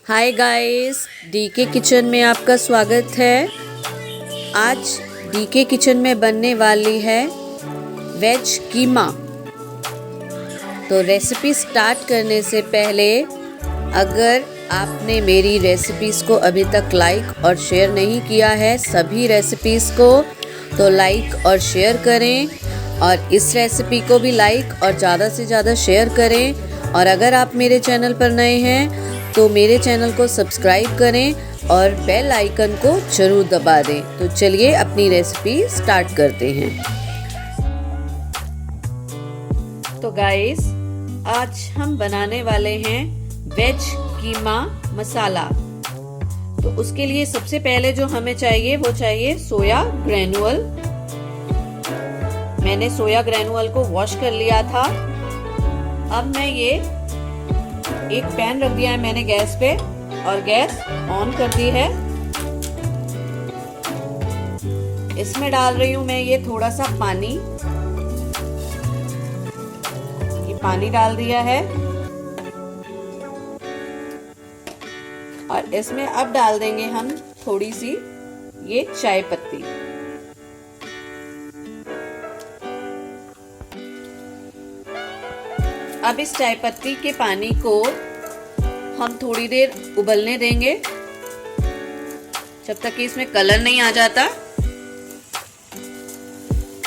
Hi guys, DK kitchen में आपका स्वागत है। आज डीके किचन में बनने वाली है वेज कीमा। तो रेसिपी स्टार्ट करने से पहले अगर आपने मेरी रेसिपीज़ को अभी तक लाइक और शेयर नहीं किया है सभी रेसिपीज़ को, तो लाइक और शेयर करें और इस रेसिपी को भी लाइक और ज़्यादा से ज़्यादा शेयर करें। और अगर आप मेरे चैनल पर नए हैं तो मेरे चैनल को सब्सक्राइब करें और बेल आइकन को ज़रूर दबा दें। तो चलिए अपनी रेसिपी स्टार्ट करते हैं। तो गाइस, आज हम बनाने वाले हैं वेज कीमा मसाला। तो उसके लिए सबसे पहले जो हमें चाहिए वो चाहिए सोया ग्रेनुअल। मैंने सोया ग्रेनुअल को वॉश कर लिया था। अब मैं ये एक पैन रख दिया है मैंने गैस पे और गैस ऑन कर दी है। इसमें डाल रही हूं मैं ये थोड़ा सा पानी। ये पानी डाल दिया है और इसमें अब डाल देंगे हम थोड़ी सी ये चाय पत्ती। अब इस चाय पत्ती के पानी को हम थोड़ी देर उबलने देंगे जब तक कि इसमें कलर नहीं आ जाता।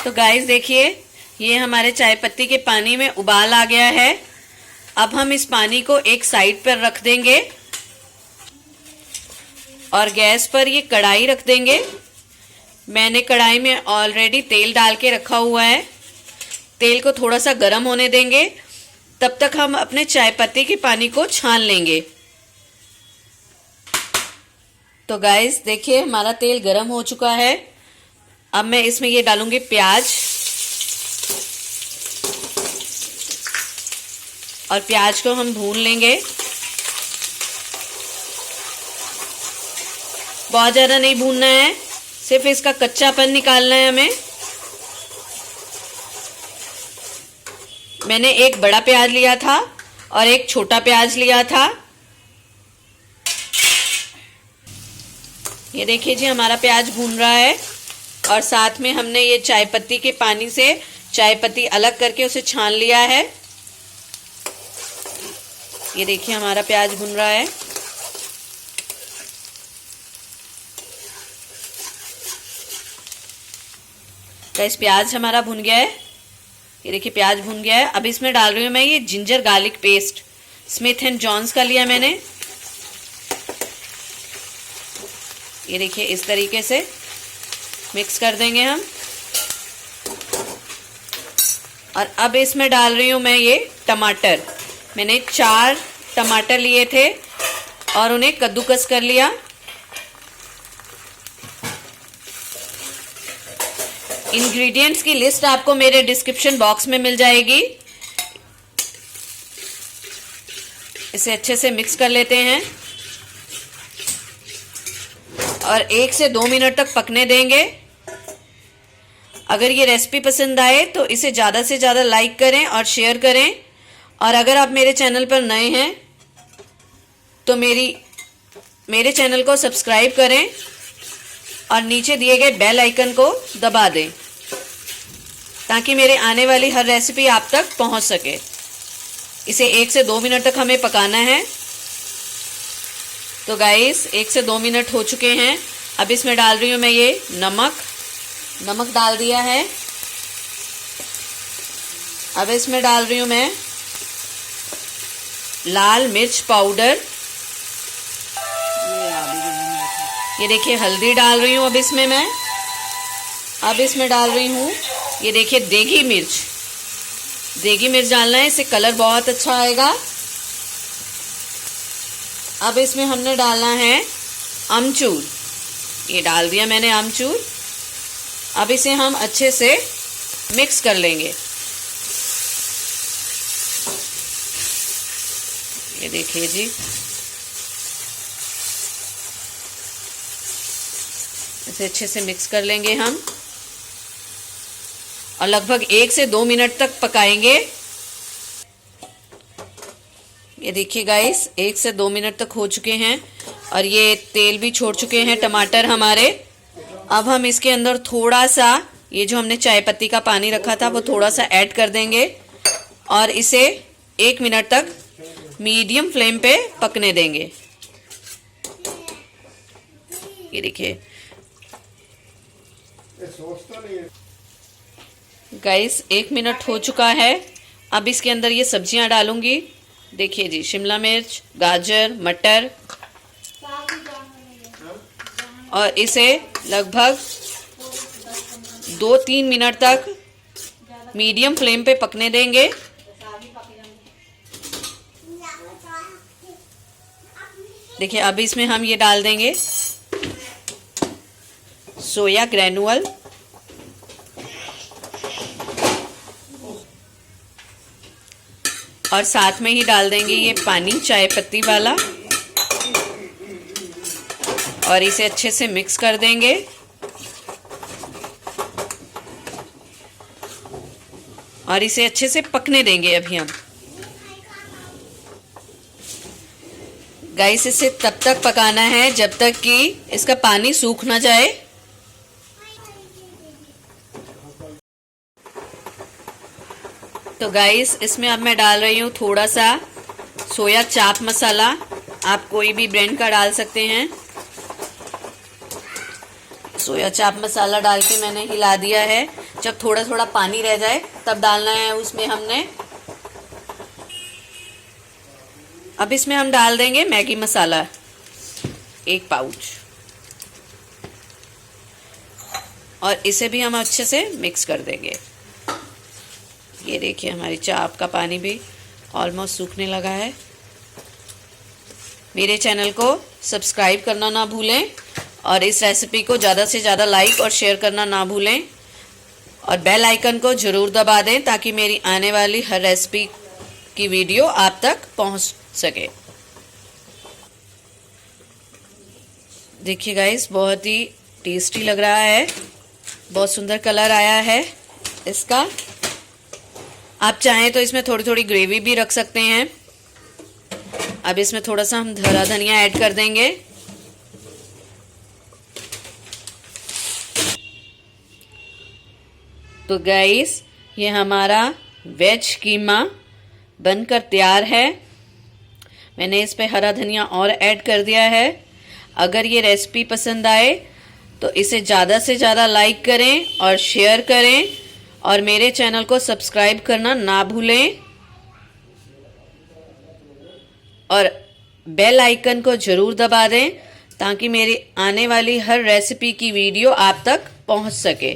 तो गाइस देखिए, ये हमारे चाय पत्ती के पानी में उबाल आ गया है। अब हम इस पानी को एक साइड पर रख देंगे और गैस पर ये कढ़ाई रख देंगे। मैंने कढ़ाई में ऑलरेडी तेल डाल के रखा हुआ है। तेल को थोड़ा सा गर्म होने देंगे, तब तक हम अपने चाय पत्ती के पानी को छान लेंगे। तो गाइस देखिए, हमारा तेल गर्म हो चुका है। अब मैं इसमें ये डालूंगी प्याज और प्याज को हम भून लेंगे। बहुत ज्यादा नहीं भूनना है, सिर्फ इसका कच्चापन निकालना है हमें। मैंने एक बड़ा प्याज लिया था और एक छोटा प्याज लिया था। ये देखिए जी, हमारा प्याज भून रहा है और साथ में हमने ये चाय पत्ती के पानी से चाय पत्ती अलग करके उसे छान लिया है। ये देखिए, हमारा प्याज भून रहा है। गाइस, प्याज हमारा भुन गया है। ये देखिए, प्याज भुन गया है। अब इसमें डाल रही हूँ मैं ये ginger garlic paste. Smith and Johns का लिया मैंने। ये देखिए, इस तरीके से मिक्स कर देंगे हम। और अब इसमें डाल रही हूँ मैं ये टमाटर। मैंने 4 टमाटर लिए थे और उन्हें कद्दूकस कर लिया। इंग्रेडिएंट्स की लिस्ट आपको मेरे डिस्क्रिप्शन बॉक्स में मिल जाएगी। इसे अच्छे से मिक्स कर लेते हैं और 1 से 2 मिनट तक पकने देंगे। अगर ये रेसिपी पसंद आए तो इसे ज़्यादा से ज़्यादा लाइक करें और शेयर करें। और अगर आप मेरे चैनल पर नए हैं तो मेरे चैनल को सब्सक्राइब करें और नीचे दिए गए बेल आइकन को दबा दें ताकि मेरे आने वाली हर रेसिपी आप तक पहुंच सके। इसे 1 से 2 मिनट तक हमें पकाना है। तो गाइस, 1 से 2 मिनट हो चुके हैं। अब इसमें डाल रही हूँ मैं ये नमक डाल दिया है। अब इसमें डाल रही हूँ मैं लाल मिर्च पाउडर। ये देखिए, हल्दी डाल रही हूँ। अब इसमें डाल रही हूँ ये देखिए देगी मिर्च डालना है, इससे कलर बहुत अच्छा आएगा। अब इसमें हमने डालना है अमचूर। ये डाल दिया मैंने अमचूर। अब इसे हम अच्छे से मिक्स कर लेंगे। ये देखिए जी, इसे अच्छे से मिक्स कर लेंगे हम और लगभग 1 से 2 मिनट तक पकाएंगे। ये देखिए गाइस 1 से 2 मिनट तक हो चुके हैं और ये तेल भी छोड़ चुके हैं टमाटर हमारे। अब हम इसके अंदर थोड़ा सा ये जो हमने चाय पत्ती का पानी रखा था वो थोड़ा सा ऐड कर देंगे और इसे 1 मिनट तक मीडियम फ्लेम पे पकने देंगे। ये देखिए गाइस 1 मिनट हो चुका है। अब इसके अंदर ये सब्जियां डालूंगी। देखिए जी, शिमला मिर्च, गाजर, मटर, और इसे लगभग 2-3 मिनट तक मीडियम फ्लेम पे पकने देंगे। देखिए अब इसमें हम ये डाल देंगे सोया ग्रेनुअल, और साथ में ही डाल देंगे ये पानी चाय पत्ती वाला और इसे अच्छे से मिक्स कर देंगे। और इसे अच्छे से पकने देंगे अभी हम। गाइस इसे तब तक पकाना है जब तक कि इसका पानी सूख ना जाए। तो गाइस इसमें अब मैं डाल रही हूँ थोड़ा सा सोया चाप मसाला। आप कोई भी ब्रांड का डाल सकते हैं। सोया चाप मसाला डाल के मैंने हिला दिया है। जब थोड़ा थोड़ा पानी रह जाए तब डालना है उसमें हमने। अब इसमें हम डाल देंगे मैगी मसाला 1 पाउच और इसे भी हम अच्छे से मिक्स कर देंगे। ये देखिए हमारी चाप का पानी भी ऑलमोस्ट सूखने लगा है। मेरे चैनल को सब्सक्राइब करना ना भूलें और इस रेसिपी को ज़्यादा से ज़्यादा लाइक और शेयर करना ना भूलें और बेल आइकन को ज़रूर दबा दें ताकि मेरी आने वाली हर रेसिपी की वीडियो आप तक पहुंच सके। देखिए गाइस बहुत ही टेस्टी लग रहा है, बहुत सुंदर कलर आया है इसका। आप चाहें तो इसमें थोड़ी थोड़ी ग्रेवी भी रख सकते हैं। अब इसमें थोड़ा सा हम हरा धनिया ऐड कर देंगे। तो गाइस ये हमारा वेज कीमा बनकर तैयार है। मैंने इस पे हरा धनिया और ऐड कर दिया है। अगर ये रेसिपी पसंद आए तो इसे ज़्यादा से ज़्यादा लाइक करें और शेयर करें और मेरे चैनल को सब्सक्राइब करना ना भूलें और बेल आइकन को ज़रूर दबा दें ताकि मेरी आने वाली हर रेसिपी की वीडियो आप तक पहुंच सके।